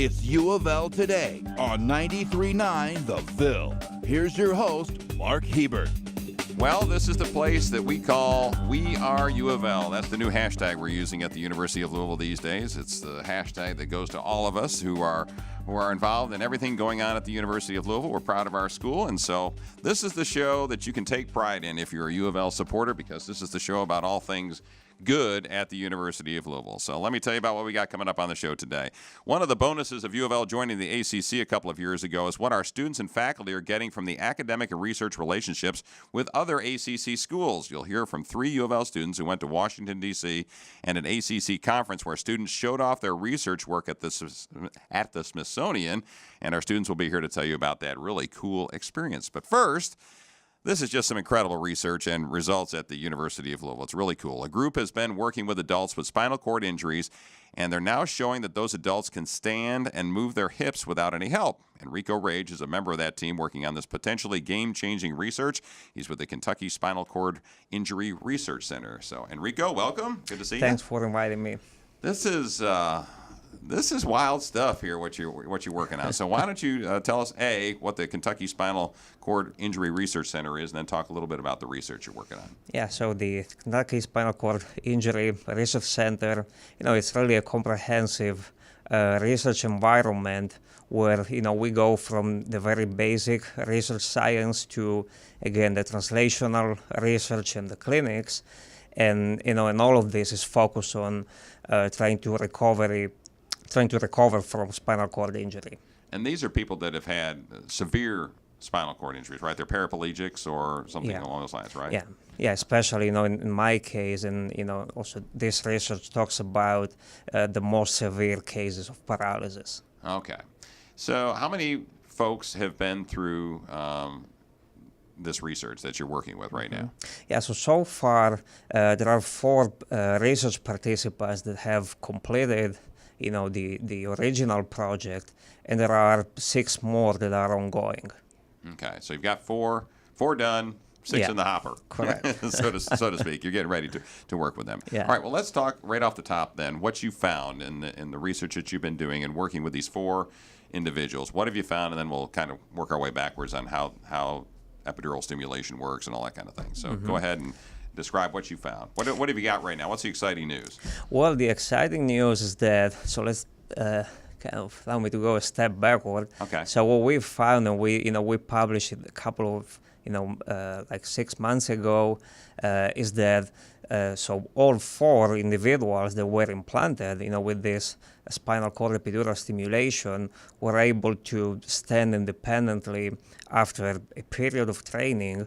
It's U of L Today on 93.9 The Ville. Here's your host, Mark Hebert. Well, this is the place that we call We Are U of L. That's the new hashtag we're using at the University of Louisville these days. It's the hashtag that goes to all of us who are involved in everything going on at the University of Louisville. We're proud of our school, and so this is the show that you can take pride in if you're a U of L supporter, because this is the show about all things good at the University of Louisville. So let me tell you about what we got coming up on the show today. One of the bonuses of U of L joining the ACC a couple of years ago is what our students and faculty are getting from the academic and research relationships with other ACC schools. You'll hear from 3 U of L students who went to Washington, D.C. and an ACC conference where students showed off their research work at the Smithsonian, and our students will be here to tell you about that really cool experience. But first, this is just some incredible research and results at the University of Louisville. It's really cool. A group has been working with adults with spinal cord injuries, and they're now showing that those adults can stand and move their hips without any help. Enrico Rejc is a member of that team working on this potentially game-changing research. He's with the Kentucky Spinal Cord Injury Research Center. So, Enrico, welcome. Good to see you. Thanks for inviting me. This is wild stuff here, what you're working on. So why don't you tell us, A, what the Kentucky Spinal Cord Injury Research Center is, and then talk a little bit about the research you're working on. Yeah, so the Kentucky Spinal Cord Injury Research Center, it's really a comprehensive research environment where, we go from the very basic research science to, again, the translational research and the clinics. And, and all of this is focused on trying to recover from spinal cord injury. And these are people that have had severe spinal cord injuries, right? They're paraplegics or something along those lines, right? Yeah, especially, in my case, and, also this research talks about the most severe cases of paralysis. Okay. So how many folks have been through this research that you're working with right now? Yeah, so far, there are 4 research participants that have completed the original project, and there are 6 more that are ongoing. Okay, so you've got 4 done, 6 in the hopper. Correct. so to speak. You're getting ready to work with them. Yeah. All right, well, let's talk right off the top then, what you found in the research that you've been doing and working with these 4 individuals. What have you found? And then we'll kind of work our way backwards on how epidural stimulation works and all that kind of thing. So go ahead and describe what you found. What have you got right now? What's the exciting news? Well, the exciting news is that, so let's kind of allow me to go a step backward. Okay. So what we found, and we published it a couple of, like 6 months ago, is that so all 4 individuals that were implanted, with this spinal cord epidural stimulation were able to stand independently after a period of training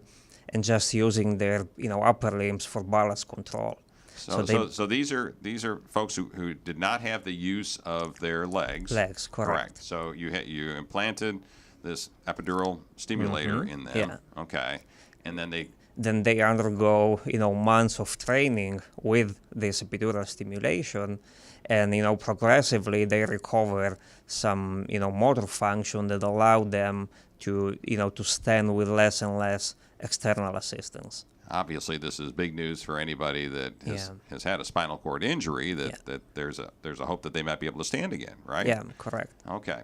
and just using their upper limbs for balance control. So these are folks who did not have the use of their legs. Legs, correct. So you implanted this epidural stimulator in them. Yeah. Okay. And then they undergo months of training with this epidural stimulation, and progressively they recover some motor function that allow them to to stand with less and less external assistance. Obviously, this is big news for anybody that has had a spinal cord injury. That there's a hope that they might be able to stand again, right? Yeah, correct. Okay,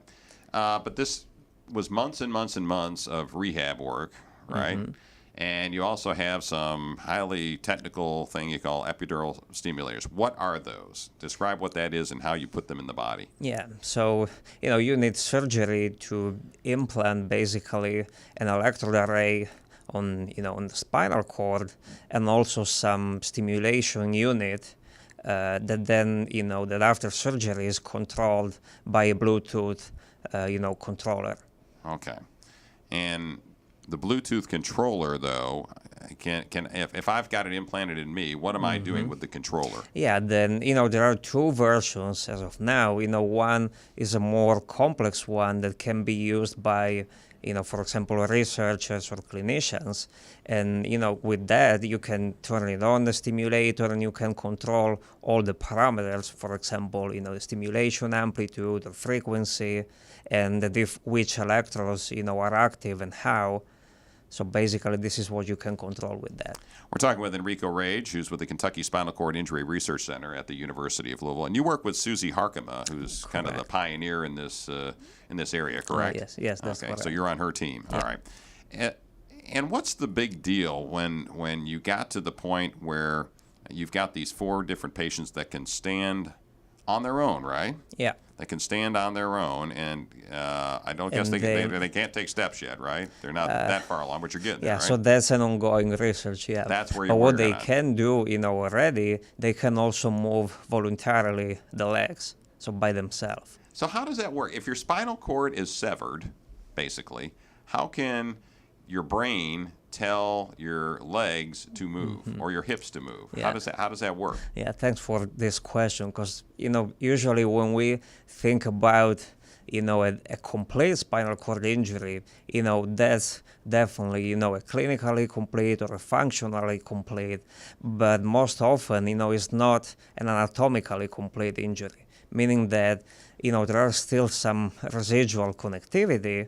but this was months and months and months of rehab work, right? Mm-hmm. And you also have some highly technical thing you call epidural stimulators. What are those? Describe what that is and how you put them in the body. Yeah, so you need surgery to implant basically an electrode array on on the spinal cord, and also some stimulation unit that then that after surgery is controlled by a Bluetooth controller. Okay, and the Bluetooth controller, though, if I've got it implanted in me, what am I doing with the controller? Yeah, then there are 2 versions as of now. One is a more complex one that can be used by for example, researchers or clinicians, and with that you can turn it on, the stimulator, and you can control all the parameters. For example, the stimulation amplitude or frequency, and which electrodes are active and how. So basically, this is what you can control with that. We're talking with Enrico Rejc, who's with the Kentucky Spinal Cord Injury Research Center at the University of Louisville, and you work with Susie Harkema, who's kind of the pioneer in this area, correct? Yes, that's okay. correct. So you're on her team. Yeah. All right. And what's the big deal when you got to the point where you've got these 4 different patients that can stand on their own, right? Yeah. They can stand on their own, and I don't guess they can't take steps yet, right? They're not that far along, but you're getting there, right? So that's an ongoing research, yeah. That's where you're But what they on. can do, already, they can also move voluntarily the legs, so by themselves. So how does that work? If your spinal cord is severed, basically, how can your brain tell your legs to move or your hips to move? Yeah. How does that work? Yeah, thanks for this question, because usually when we think about a complete spinal cord injury, that's definitely a clinically complete or a functionally complete, but most often it's not an anatomically complete injury, meaning that there are still some residual connectivity,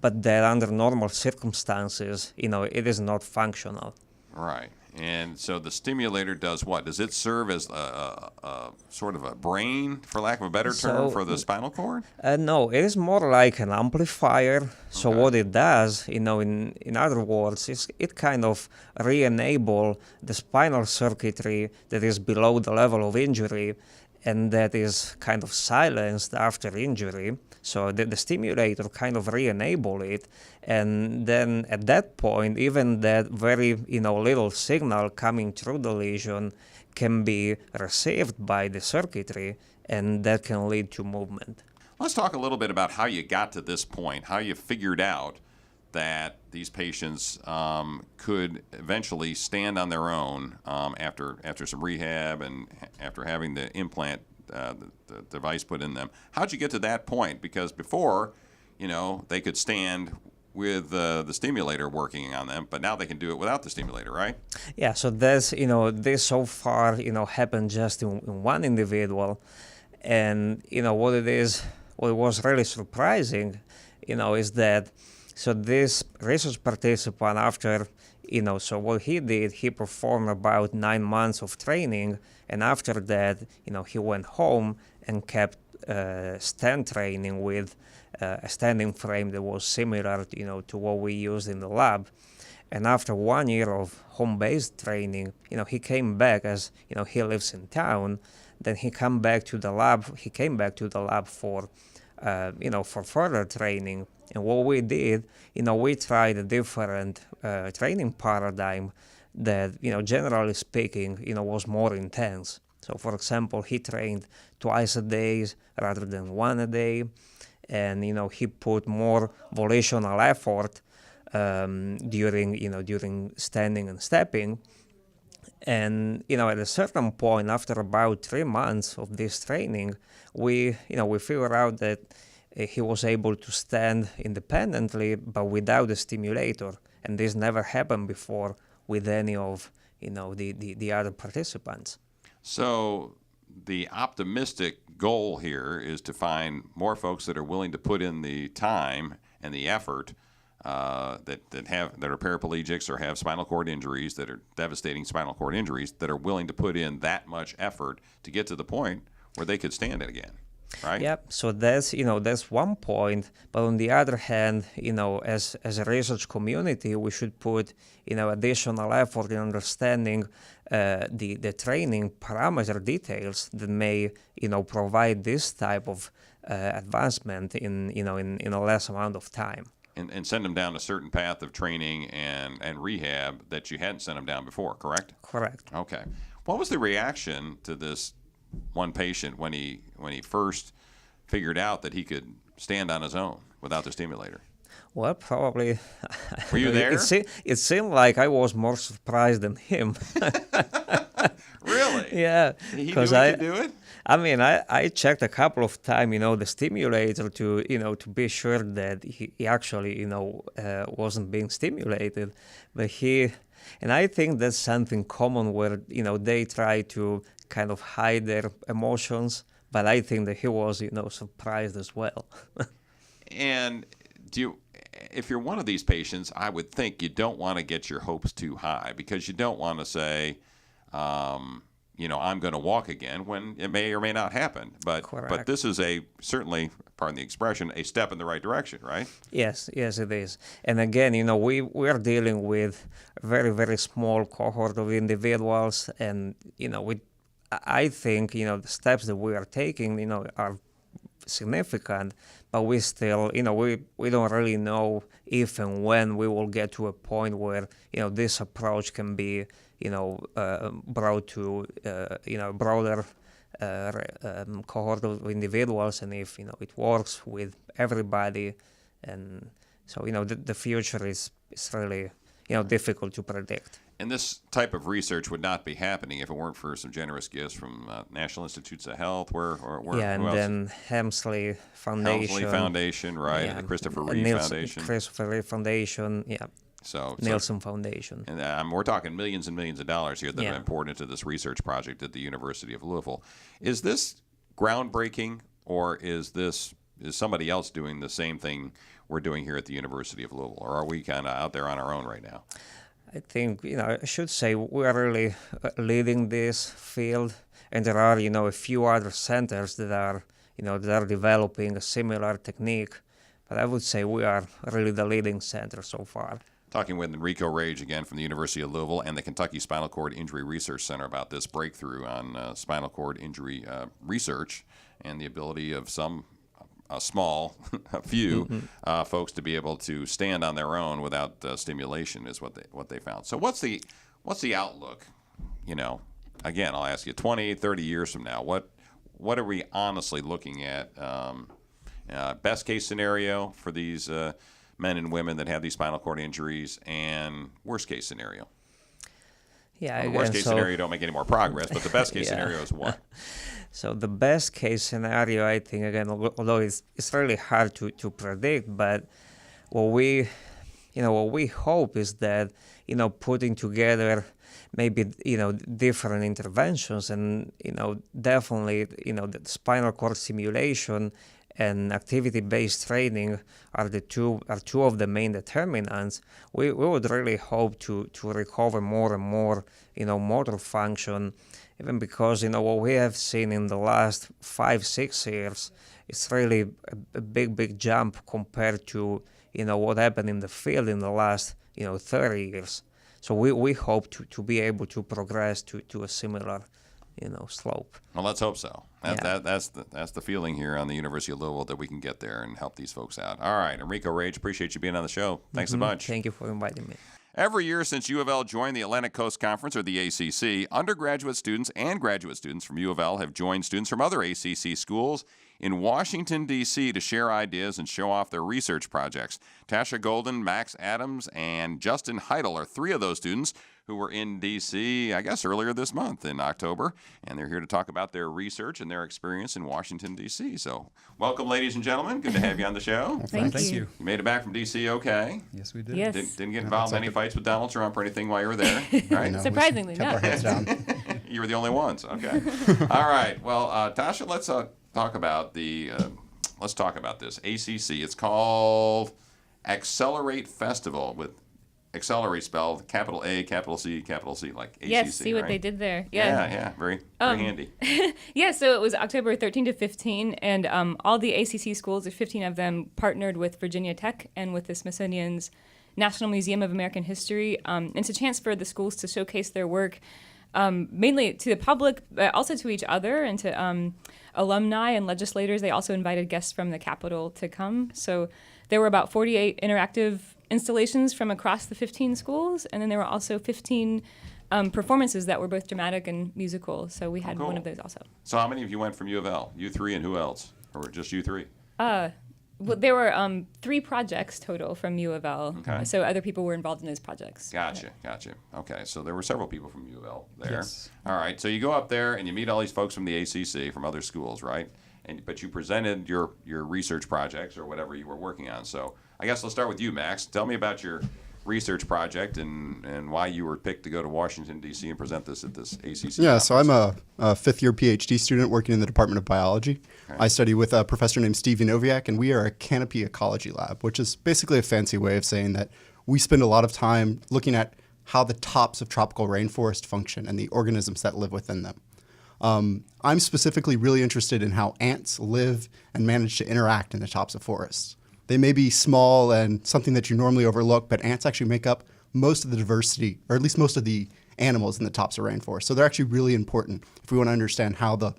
but that under normal circumstances, it is not functional. Right. And so the stimulator does what? Does it serve as a sort of a brain, for lack of a better term, for the spinal cord? No, it is more like an amplifier. So what it does, in other words, is it kind of re-enable the spinal circuitry that is below the level of injury and that is kind of silenced after injury. So the stimulator kind of re-enable it, and then at that point, even that very little signal coming through the lesion can be received by the circuitry, and that can lead to movement. Let's talk a little bit about how you got to this point, how you figured out that these patients could eventually stand on their own after some rehab and after having the implant, the device put in them. How'd you get to that point? Because before, they could stand with the stimulator working on them, but now they can do it without the stimulator, right? Yeah, so that's, this so far, happened just in one individual. And, what was really surprising, is that, so this research participant, after, so what he did, he performed about 9 months of training, and after that, he went home and kept stand training with a standing frame that was similar, to what we used in the lab. And after 1 year of home-based training, he came back, as he lives in town. Then he came back to the lab. He came back to the lab for further training. And what we did, we tried a different training paradigm that, generally speaking, was more intense. So, for example, he trained twice a day rather than one a day, and he put more volitional effort during standing and stepping. And at a certain point, after about 3 months of this training, we figured out that he was able to stand independently, but without the stimulator, and this never happened before with any of the other participants. So the optimistic goal here is to find more folks that are willing to put in the time and the effort that are paraplegics or have spinal cord injuries, that are devastating spinal cord injuries, that are willing to put in that much effort to get to the point where they could stand it again, right? Yep. So that's one point. But on the other hand, as a research community, we should put additional effort in understanding the training parameter details that may provide this type of advancement in a less amount of time. And send them down a certain path of training and rehab that you hadn't sent them down before, correct? Correct. Okay. What was the reaction to this one patient when he first figured out that he could stand on his own without the stimulator? Well, probably. Were you there? It seemed like I was more surprised than him. Really? Yeah. He knew he could do it? I mean, I checked a couple of times, the stimulator to be sure that he actually, wasn't being stimulated. But and I think that's something common where, they try to kind of hide their emotions. But I think that he was, surprised as well. And if you're one of these patients, I would think you don't want to get your hopes too high, because you don't want to say, I'm going to walk again, when it may or may not happen. But this is certainly, pardon the expression, a step in the right direction, right? Yes, it is. And again, we are dealing with a very, very small cohort of individuals, and I think the steps that we are taking are significant, but we still we don't really know if and when we will get to a point where this approach can be brought to broader cohort of individuals, and if it works with everybody. And so the future is really difficult to predict. And this type of research would not be happening if it weren't for some generous gifts from National Institutes of Health. Where and who then else? Helmsley Foundation. Right? Yeah. And the Christopher Reeve Foundation. Christopher Reeve Foundation, yeah. Nielsen Foundation. And we're talking millions and millions of dollars here that Yeah. are poured into this research project at the University of Louisville. Is this groundbreaking, or is somebody else doing the same thing we're doing here at the University of Louisville, or are we kind of out there on our own right now? I think, I should say we are really leading this field, and there are, a few other centers that are developing a similar technique, but I would say we are really the leading center so far. Talking with Enrico Rejc again from the University of Louisville and the Kentucky Spinal Cord Injury Research Center about this breakthrough on spinal cord injury research and the ability of a few folks to be able to stand on their own without stimulation is what they found. So what's the outlook? Again, I'll ask you, 20, 30 years from now, what are we honestly looking at? Best case scenario for these men and women that have these spinal cord injuries, and worst case scenario? Yeah, the worst case scenario, don't make any more progress, but the best case scenario is what? So the best case scenario, I think, again, although it's really hard to predict, but what we hope is that putting together maybe different interventions, and definitely the spinal cord stimulation and activity-based training are two of the main determinants. We would really hope to recover more and more motor function, even because what we have seen in the last 5-6 years is really a big jump compared to what happened in the field in the last 30 years. So we hope to be able to progress to a similar slope. Well, let's hope so. That's the feeling here on the University of Louisville, that we can get there and help these folks out. All right, Enrico Rejc, appreciate you being on the show. Thanks a bunch. Thank you for inviting me. Every year since UofL joined the Atlantic Coast Conference, or the ACC, undergraduate students and graduate students from UofL have joined students from other ACC schools in Washington, D.C. to share ideas and show off their research projects. Tasha Golden, Max Adams, and Justin Heidel are three of those students who were in D.C., I guess, earlier this month in October, and they're here to talk about their research and their experience in Washington, D.C. So welcome, ladies and gentlemen. Good to have you on the show. Thank you. You made it back from D.C. okay? Yes, we did. Yes. Didn't get involved in any fights with Donald Trump or anything while you were there, right? No, Surprisingly, we kept no. our heads down. You were the only ones. Okay. All right. Well, Tasha, let's talk about this ACC. It's called Accelerate Festival, with Accelerate spelled capital A, capital C, like ACC. Yes, see what right? they did there. Yeah. Yeah. Very handy. Yeah, so it was October 13 to 15, and all the ACC schools, there's 15 of them, partnered with Virginia Tech and with the Smithsonian's National Museum of American History. It's a chance for the schools to showcase their work, mainly to the public, but also to each other and to alumni and legislators. They also invited guests from the Capitol to come. So there were about 48 interactive installations from across the 15 schools, and then there were also 15 performances that were both dramatic and musical. So we had one of those also. So how many of you went from U of L? You three, and who else? Or just you three? Well, there were 3 projects total from U of L. Okay. So other people were involved in those projects. Gotcha. Okay, so there were several people from U of L there. Yes. All right, so you go up there and you meet all these folks from the ACC, from other schools, right? But you presented your research projects or whatever you were working on. So I guess let's start with you, Max. Tell me about your research project and why you were picked to go to Washington, D.C. and present this at this ACC Yeah, conference. so I'm a fifth-year PhD student working in the Department of Biology. Okay. I study with a professor named Steve Noviak, and we are a canopy ecology lab, which is basically a fancy way of saying that we spend a lot of time looking at how the tops of tropical rainforest function and the organisms that live within them. I'm specifically really interested in how ants live and manage to interact in the tops of forests. They may be small and something that you normally overlook, but ants actually make up most of the diversity, or at least most of the animals in the tops of rainforests. So they're actually really important if we want to understand how the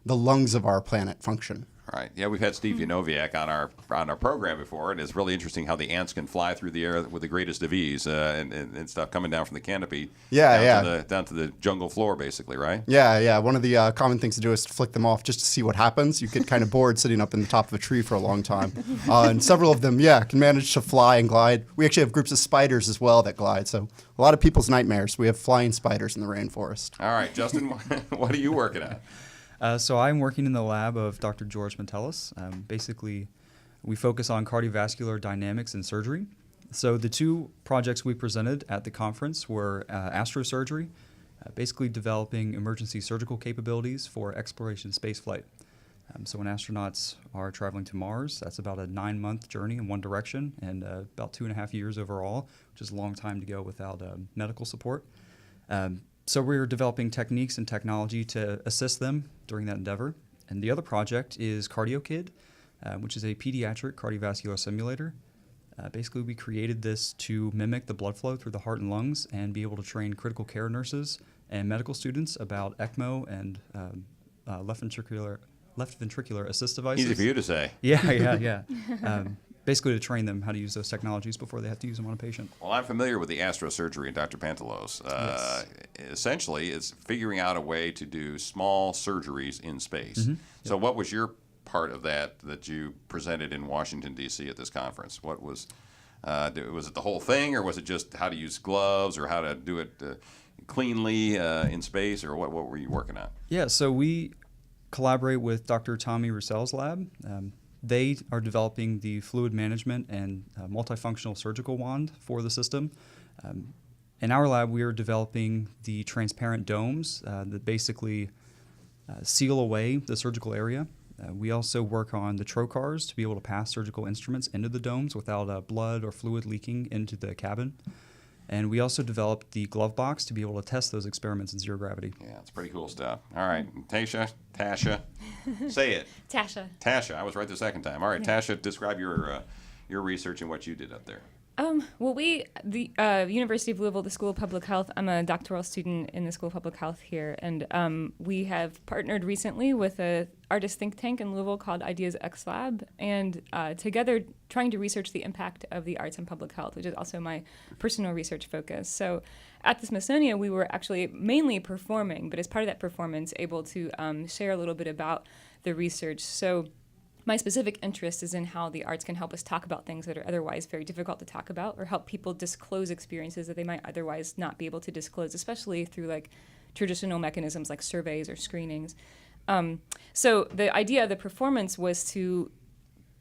lungs of our planet function. All right. Yeah, we've had Steve Noviak on our program before, and it's really interesting how the ants can fly through the air with the greatest of ease and stuff coming down from the canopy down to the jungle floor, basically, right? Yeah. One of the common things to do is to flick them off just to see what happens. You get kind of bored sitting up in the top of a tree for a long time. And several of them, can manage to fly and glide. We actually have groups of spiders as well that glide. So a lot of people's nightmares. We have flying spiders in the rainforest. All right, Justin, what are you working on? So I'm working in the lab of Dr. George Metellus. Basically, we focus on cardiovascular dynamics and surgery. So the two projects we presented at the conference were astrosurgery, basically developing emergency surgical capabilities for exploration spaceflight. So when astronauts are traveling to Mars, that's about a 9-month journey in one direction and about 2.5 years overall, which is a long time to go without medical support. So we're developing techniques and technology to assist them during that endeavor. And the other project is CardioKid, which is a pediatric cardiovascular simulator. Basically, we created this to mimic the blood flow through the heart and lungs and be able to train critical care nurses and medical students about ECMO and left ventricular assist devices. Easy for you to say. Yeah. Basically to train them how to use those technologies before they have to use them on a patient. Well, I'm familiar with the astrosurgery and Dr. Pantelos. Yes. Essentially, it's figuring out a way to do small surgeries in space. Mm-hmm. So what was your part of that you presented in Washington, D.C. at this conference? What was it the whole thing, or was it just how to use gloves or how to do it cleanly in space, or what were you working on? Yeah, so we collaborate with Dr. Tommy Roussell's lab. They are developing the fluid management and multifunctional surgical wand for the system. In our lab, we are developing the transparent domes that basically seal away the surgical area. We also work on the trocars to be able to pass surgical instruments into the domes without blood or fluid leaking into the cabin. And we also developed the glove box to be able to test those experiments in zero gravity. Yeah, it's pretty cool stuff. All right, Tasha, say it. Tasha, I was right the second time. All right, yeah. Tasha, describe your research and what you did up there. Well, the University of Louisville, the School of Public Health, I'm a doctoral student in the School of Public Health here, and we have partnered recently with an artist think tank in Louisville called Ideas X Lab, and together trying to research the impact of the arts in public health, which is also my personal research focus. So at the Smithsonian, we were actually mainly performing, but as part of that performance, able to share a little bit about the research. So my specific interest is in how the arts can help us talk about things that are otherwise very difficult to talk about, or help people disclose experiences that they might otherwise not be able to disclose, especially through like traditional mechanisms like surveys or screenings. So the idea of the performance was to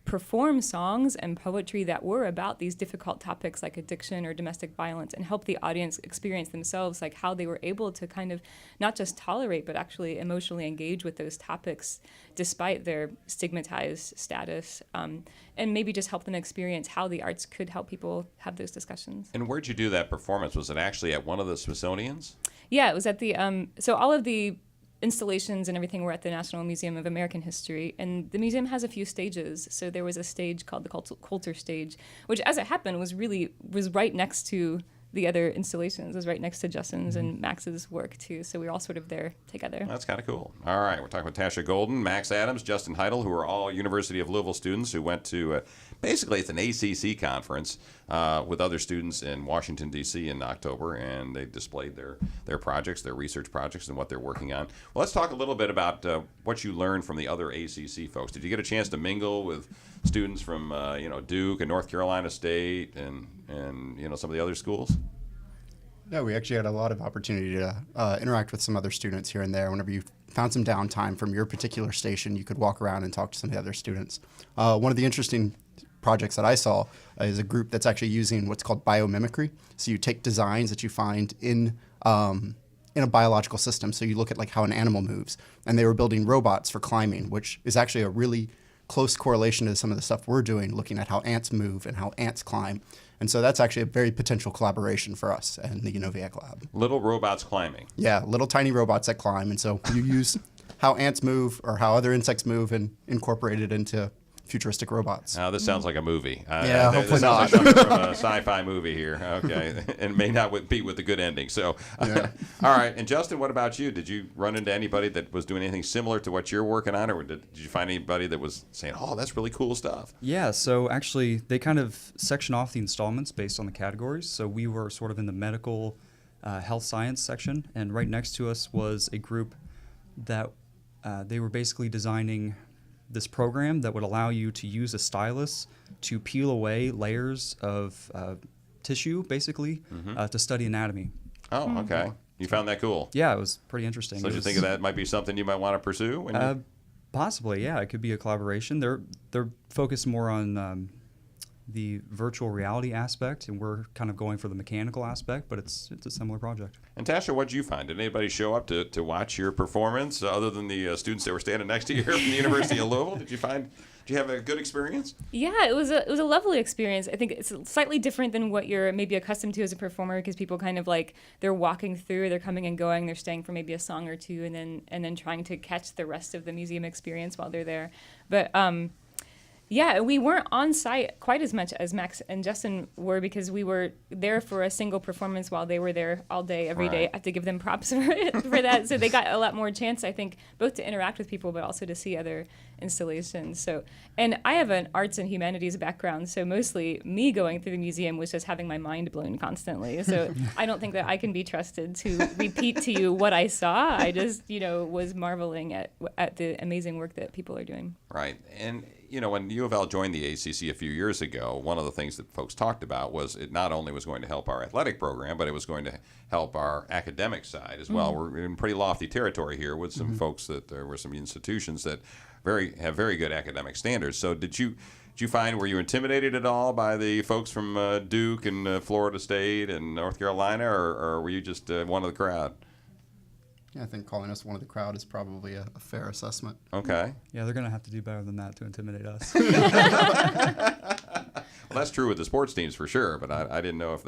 perform songs and poetry that were about these difficult topics like addiction or domestic violence, and help the audience experience themselves like how they were able to kind of not just tolerate but actually emotionally engage with those topics despite their stigmatized status, and maybe just help them experience how the arts could help people have those discussions. And where'd you do that performance? Was it actually at one of the Smithsonians? Yeah, it was at the so all of the installations and everything were at the National Museum of American History, and the museum has a few stages. So there was a stage called the Coulter stage, which, as it happened, was right next to the other installations. It was right next to Justin's and Max's work too. So we were all sort of there together. That's kind of cool. All right, we're talking with Tasha Golden, Max Adams, Justin Heidel, who are all University of Louisville students who went to basically it's an ACC conference with other students in Washington, D.C. in October, and they displayed their projects, their research projects, and what they're working on. Well, let's talk a little bit about what you learned from the other ACC folks. Did you get a chance to mingle with students from Duke and North Carolina State and some of the other schools? Yeah, we actually had a lot of opportunity to interact with some other students here and there. Whenever you found some downtime from your particular station, you could walk around and talk to some of the other students. One of the interesting projects that I saw is a group that's actually using what's called biomimicry. So you take designs that you find in a biological system. So you look at like how an animal moves, and they were building robots for climbing, which is actually a really close correlation to some of the stuff we're doing, looking at how ants move and how ants climb. And so that's actually a very potential collaboration for us and the UofL lab. Little robots climbing. Yeah, little tiny robots that climb. And so you use how ants move or how other insects move and incorporate it into futuristic robots. Now, this sounds like a movie. Yeah, hopefully this sounds not. like something from a sci-fi movie here. Okay, and may not be with a good ending. So, Yeah. All right. And Justin, what about you? Did you run into anybody that was doing anything similar to what you're working on, or did you find anybody that was saying, "Oh, that's really cool stuff"? Yeah, so actually they kind of section off the installments based on the categories. So we were sort of in the medical health science section, and right next to us was a group that they were basically designing this program that would allow you to use a stylus to peel away layers of tissue, basically, to study anatomy. Oh, okay. You found that cool. Yeah, it was pretty interesting. So, did you think of that might be something you might want to pursue? When you... Possibly, yeah. It could be a collaboration. They're focused more on the virtual reality aspect, and we're kind of going for the mechanical aspect, but it's a similar project. And Tasha, what did you find? Did anybody show up to watch your performance other than the students that were standing next to you here from the University of Louisville? Did you have a good experience? Yeah, it was a lovely experience. I think it's slightly different than what you're maybe accustomed to as a performer, because people kind of like, they're walking through, they're coming and going, they're staying for maybe a song or two, and then trying to catch the rest of the museum experience while they're there. But yeah, we weren't on site quite as much as Max and Justin were, because we were there for a single performance while they were there all day, every day. I have to give them props for that. So they got a lot more chance, I think, both to interact with people, but also to see other installations. So, and I have an arts and humanities background, so mostly me going through the museum was just having my mind blown constantly. So I don't think that I can be trusted to repeat to you what I saw. I just, was marveling at the amazing work that people are doing. Right. And when UofL joined the ACC a few years ago, one of the things that folks talked about was it not only was going to help our athletic program, but it was going to help our academic side as well. We're in pretty lofty territory here with some folks that there were some institutions that have very good academic standards. So did you find, were you intimidated at all by the folks from Duke and Florida State and North Carolina, or were you just one of the crowd? Yeah, I think calling us one of the crowd is probably a fair assessment. Okay. Yeah, they're going to have to do better than that to intimidate us. Well, that's true with the sports teams for sure, but I didn't know if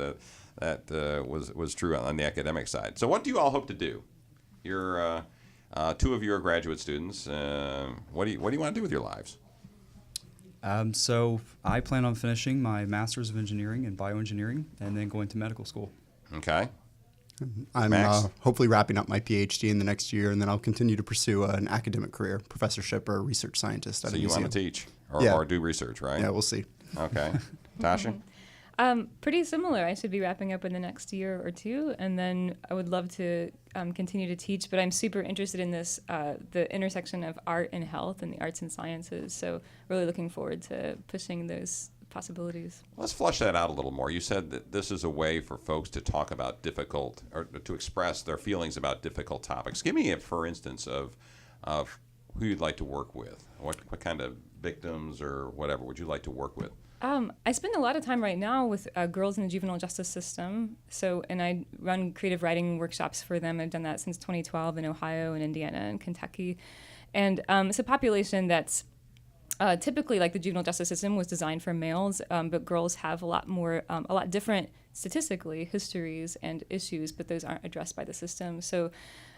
that was true on the academic side. So what do you all hope to do? You're two of you are graduate students. What do you want to do with your lives? So I plan on finishing my Master's of Engineering in Bioengineering and then going to medical school. Okay. I'm Max? hopefully wrapping up my PhD in the next year, and then I'll continue to pursue an academic career, professorship or research scientist at So a you museum. want to teach Yeah. or do research, right? Yeah, we'll see. Okay. Tasha? Pretty similar. I should be wrapping up in the next year or two, and then I would love to continue to teach, but I'm super interested in this, the intersection of art and health and the arts and sciences, so really looking forward to pushing those possibilities. Let's flush that out a little more. You said that this is a way for folks to talk about difficult, or to express their feelings about difficult topics. Give me for instance, of who you'd like to work with. What kind of victims or whatever would you like to work with? I spend a lot of time right now with girls in the juvenile justice system. And I run creative writing workshops for them. I've done that since 2012 in Ohio and Indiana and Kentucky. And it's a population that's typically, like the juvenile justice system was designed for males, but girls have a lot different statistically histories and issues, but those aren't addressed by the system. So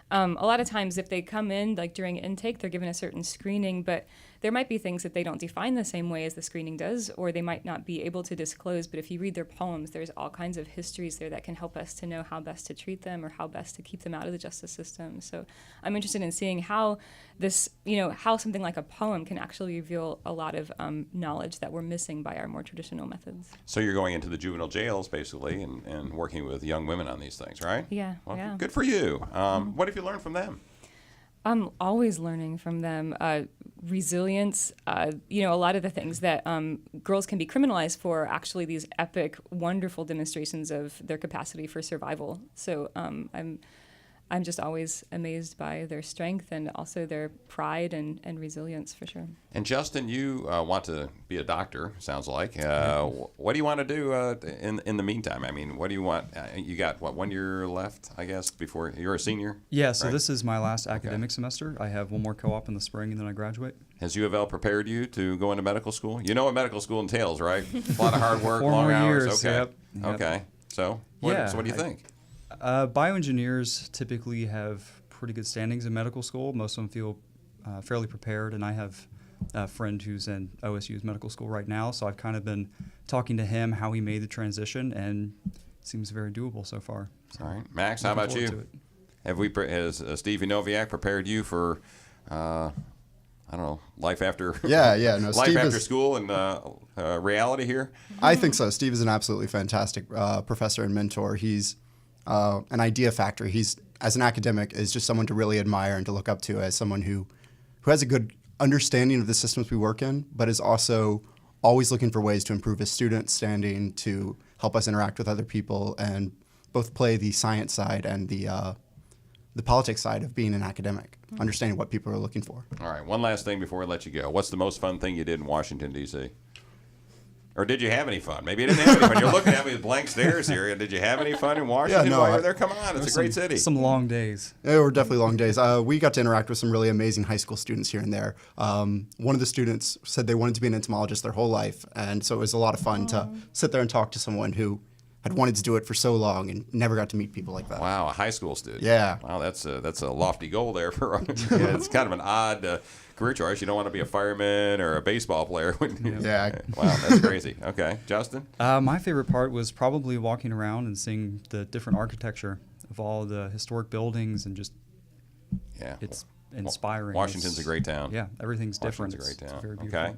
a lot of times if they come in like during intake, they're given a certain screening, but there might be things that they don't define the same way as the screening does, or they might not be able to disclose. But if you read their poems, there's all kinds of histories there that can help us to know how best to treat them or how best to keep them out of the justice system. So I'm interested in seeing how this, how something like a poem can actually reveal a lot of knowledge that we're missing by our more traditional methods. So you're going into the juvenile jails basically and working with young women on these things, right? Yeah. Well, yeah. good for you. What have you learned from them? I'm always learning from them. Resilience, a lot of the things that girls can be criminalized for are actually these epic, wonderful demonstrations of their capacity for survival. So I'm just always amazed by their strength and also their pride and resilience, for sure. And Justin, you want to be a doctor, sounds like. What do you want to do in the meantime? I mean, what do you want? You got, 1 year left, I guess, before you're a senior? Yeah, so right? This is my last academic semester. I have one more co-op in the spring, and then I graduate. Has UofL prepared you to go into medical school? You know what medical school entails, right? A lot of hard work, 4 long more hours. years, Okay. yep. Okay. So what do you think? Bioengineers typically have pretty good standings in medical school. Most of them feel fairly prepared, and I have a friend who's in OSU's medical school right now, so I've kind of been talking to him how he made the transition, and it seems very doable so far. So All right. Max, how about you? Has Steve Noviak prepared you for, I don't know, life after No, life Steve after is, school and reality here? I think so. Steve is an absolutely fantastic professor and mentor. He's an idea factory. He's, as an academic, is just someone to really admire and to look up to as someone who has a good understanding of the systems we work in, but is also always looking for ways to improve his student standing, to help us interact with other people, and both play the science side and the politics side of being an academic, understanding what people are looking for. All right. One last thing before I let you go. What's the most fun thing you did in Washington, D.C.? Or did you have any fun? Maybe you didn't have any fun. You're looking at me with blank stares here. Did you have any fun in Washington while you were there? Come on, it's a great city. Some long days. They were definitely long days. We got to interact with some really amazing high school students here and there. One of the students said they wanted to be an entomologist their whole life, and so it was a lot of fun to sit there and talk to someone who had wanted to do it for so long and never got to meet people like that. Wow, a high school student. Yeah. Wow, that's a lofty goal there. It's kind of an odd career choice. You don't want to be a fireman or a baseball player. Yeah. Wow, that's crazy. Okay, Justin? My favorite part was probably walking around and seeing the different architecture of all the historic buildings, and just it's inspiring. Washington's a great town. Yeah, everything's different. Washington's a great town. It's very beautiful. Okay.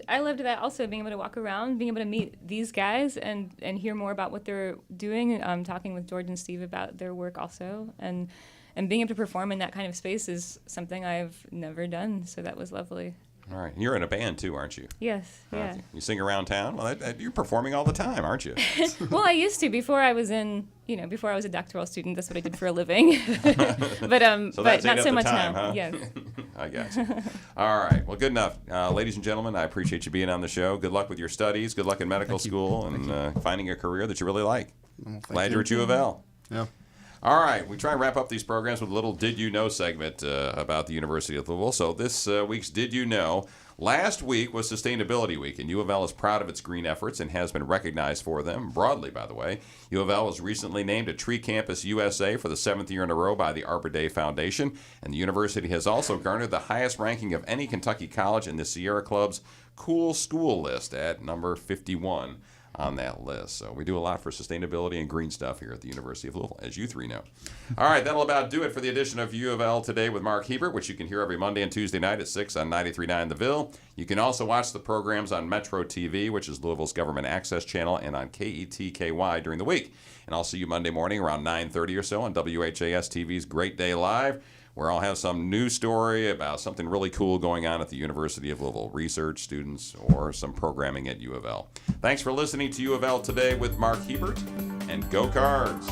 I loved that also, being able to walk around, being able to meet these guys and hear more about what they're doing, talking with George and Steve about their work also, and being able to perform in that kind of space is something I've never done, so that was lovely. All right. You're in a band too, aren't you? Yes, yeah. You sing around town? Well, you're performing all the time, aren't you? Well, I used to before I was a doctoral student. That's what I did for a living. but not so much time, now. Huh? Yes. I got you. All right. Well, good enough. Ladies and gentlemen, I appreciate you being on the show. Good luck with your studies. Good luck in medical school and finding a career that you really like. Well, Glad you're at UofL. Yeah. All right, we try and wrap up these programs with a little Did You Know segment about the University of Louisville. So this week's Did You Know? Last week was Sustainability Week, and UofL is proud of its green efforts and has been recognized for them, broadly, by the way. UofL was recently named a Tree Campus USA for the 7th year in a row by the Arbor Day Foundation, and the university has also garnered the highest ranking of any Kentucky college in the Sierra Club's Cool School list at number 51. On that list. So we do a lot for sustainability and green stuff here at the University of Louisville, as you three know. All right, that'll about do it for the edition of UofL Today with Mark Hebert, which you can hear every Monday and Tuesday night at 6 on 93.9 The Ville. You can also watch the programs on Metro TV, which is Louisville's government access channel, and on KETKY during the week. And I'll see you Monday morning around 9:30 or so on WHAS TV's Great Day Live, where I'll have some news story about something really cool going on at the University of Louisville, research, students, or some programming at UofL. Thanks for listening to UofL Today with Mark Hebert, and go Cards!